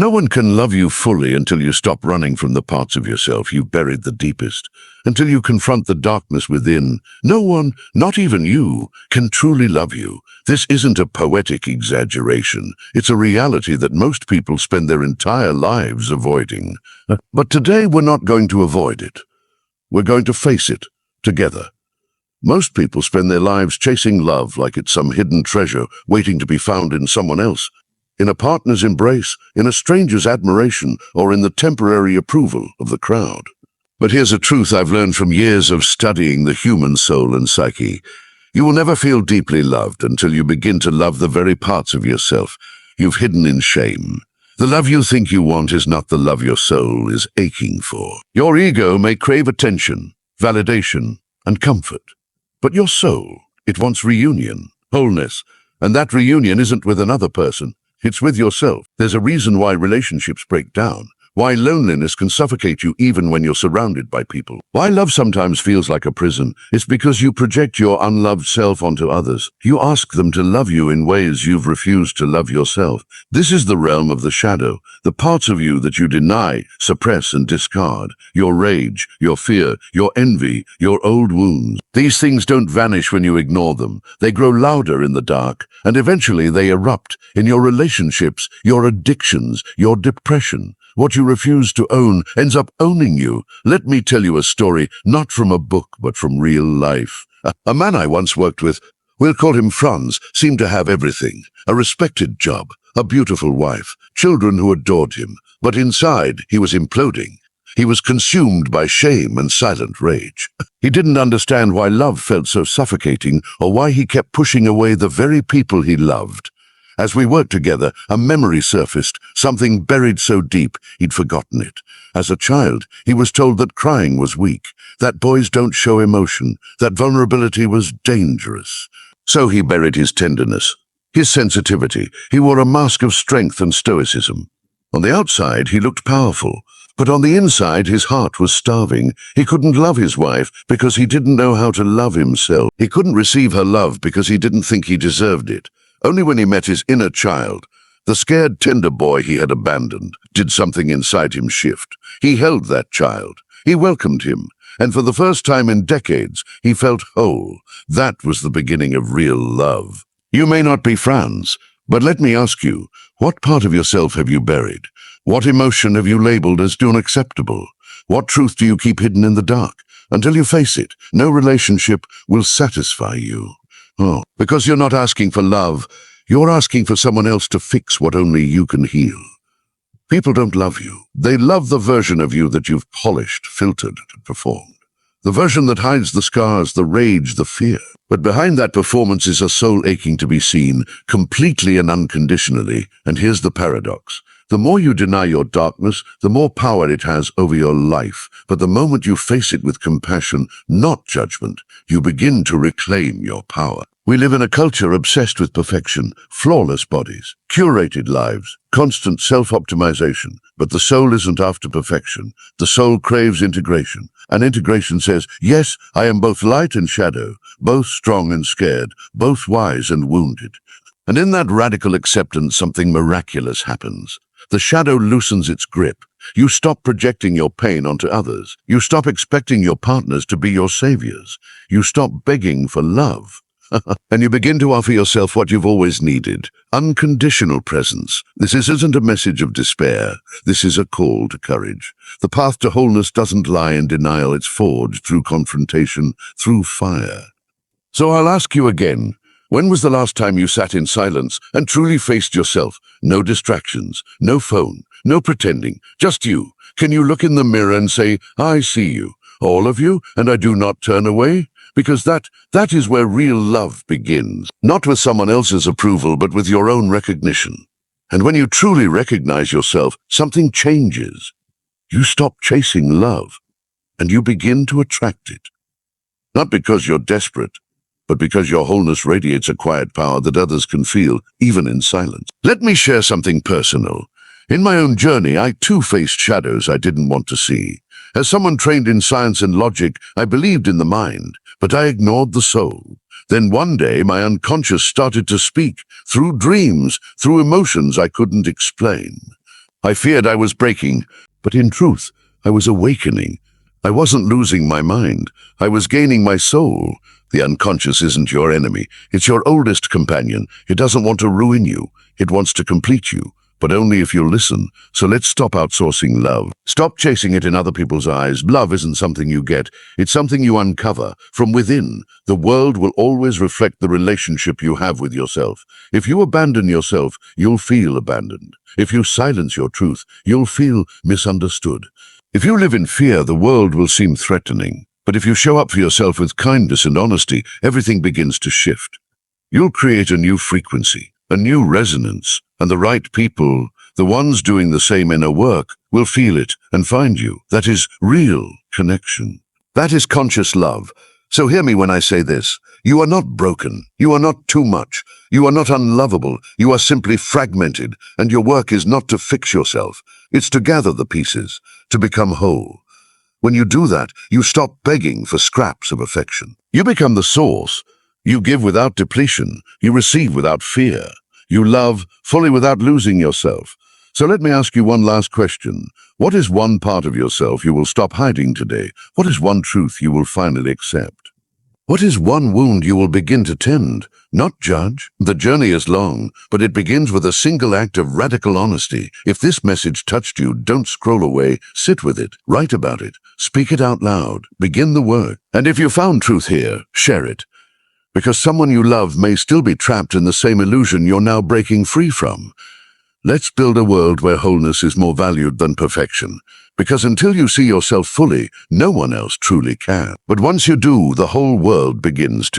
No one can love you fully until you stop running from the parts of yourself you've buried the deepest, until you confront the darkness within. No one, not even you, can truly love you. This isn't a poetic exaggeration. It's a reality that most people spend their entire lives avoiding. But today we're not going to avoid it. We're going to face it together. Most people spend their lives chasing love like it's some hidden treasure waiting to be found in someone else. In a partner's embrace, in a stranger's admiration, or in the temporary approval of the crowd. But here's a truth I've learned from years of studying the human soul and psyche. You will never feel deeply loved until you begin to love the very parts of yourself you've hidden in shame. The love you think you want is not the love your soul is aching for. Your ego may crave attention, validation, and comfort. But your soul, it wants reunion, wholeness, and that reunion isn't with another person. It's with yourself. There's a reason why relationships break down, why loneliness can suffocate you even when you're surrounded by people. Why love sometimes feels like a prison. It's because you project your unloved self onto others. You ask them to love you in ways you've refused to love yourself. This is the realm of the shadow, the parts of you that you deny, suppress, and discard. Your rage, your fear, your envy, your old wounds. These things don't vanish when you ignore them. They grow louder in the dark, and eventually they erupt in your relationships, your addictions, your depression. What you refuse to own ends up owning you. Let me tell you a story, not from a book, but from real life. A man I once worked with, we'll call him Franz, seemed to have everything. A respected job, a beautiful wife, children who adored him. But inside, he was imploding. He was consumed by shame and silent rage. He didn't understand why love felt so suffocating or why he kept pushing away the very people he loved. As we worked together, a memory surfaced, something buried so deep he'd forgotten it. As a child, he was told that crying was weak, that boys don't show emotion, that vulnerability was dangerous. So he buried his tenderness, his sensitivity. He wore a mask of strength and stoicism. On the outside, he looked powerful, but on the inside, his heart was starving. He couldn't love his wife because he didn't know how to love himself. He couldn't receive her love because he didn't think he deserved it. Only when he met his inner child, the scared, tender boy he had abandoned, did something inside him shift. He held that child. He welcomed him. And for the first time in decades, he felt whole. That was the beginning of real love. You may not be Franz, but let me ask you, what part of yourself have you buried? What emotion have you labeled as unacceptable? What truth do you keep hidden in the dark? Until you face it, no relationship will satisfy you. Oh, because you're not asking for love, you're asking for someone else to fix what only you can heal. People don't love you. They love the version of you that you've polished, filtered, and performed. The version that hides the scars, the rage, the fear. But behind that performance is a soul aching to be seen, completely and unconditionally. And here's the paradox. The more you deny your darkness, the more power it has over your life. But the moment you face it with compassion, not judgment, you begin to reclaim your power. We live in a culture obsessed with perfection, flawless bodies, curated lives, constant self-optimization. But the soul isn't after perfection. The soul craves integration. And integration says, yes, I am both light and shadow, both strong and scared, both wise and wounded. And in that radical acceptance, something miraculous happens. The shadow loosens its grip. You stop projecting your pain onto others. You stop expecting your partners to be your saviors. You stop begging for love. And you begin to offer yourself what you've always needed, unconditional presence. This isn't a message of despair. This is a call to courage. The path to wholeness doesn't lie in denial. It's forged through confrontation, through fire. So I'll ask you again, when was the last time you sat in silence and truly faced yourself? No distractions, no phone, no pretending, just you. Can you look in the mirror and say, I see you, all of you, and I do not turn away? Because that is where real love begins. Not with someone else's approval, but with your own recognition. And when you truly recognize yourself, something changes. You stop chasing love, and you begin to attract it. Not because you're desperate, but because your wholeness radiates a quiet power that others can feel, even in silence. Let me share something personal. In my own journey, I too faced shadows I didn't want to see. As someone trained in science and logic, I believed in the mind, but I ignored the soul. Then one day, my unconscious started to speak, through dreams, through emotions I couldn't explain. I feared I was breaking, but in truth, I was awakening. I wasn't losing my mind. I was gaining my soul. The unconscious isn't your enemy. It's your oldest companion. It doesn't want to ruin you. It wants to complete you, but only if you listen. So let's stop outsourcing love. Stop chasing it in other people's eyes. Love isn't something you get. It's something you uncover from within. The world will always reflect the relationship you have with yourself. If you abandon yourself, you'll feel abandoned. If you silence your truth, you'll feel misunderstood. If you live in fear, the world will seem threatening. But if you show up for yourself with kindness and honesty, everything begins to shift. You'll create a new frequency, a new resonance, and the right people, the ones doing the same inner work, will feel it and find you. That is real connection. That is conscious love. So hear me when I say this. You are not broken. You are not too much. You are not unlovable. You are simply fragmented, and your work is not to fix yourself. It's to gather the pieces, to become whole. When you do that, you stop begging for scraps of affection. You become the source. You give without depletion. You receive without fear. You love fully without losing yourself. So let me ask you one last question. What is one part of yourself you will stop hiding today? What is one truth you will finally accept? What is one wound you will begin to tend, not judge? The journey is long, but it begins with a single act of radical honesty. If this message touched you, don't scroll away. Sit with it. Write about it. Speak it out loud. Begin the work. And if you found truth here, share it. Because someone you love may still be trapped in the same illusion you're now breaking free from. Let's build a world where wholeness is more valued than perfection. Because until you see yourself fully, no one else truly can. But once you do, the whole world begins to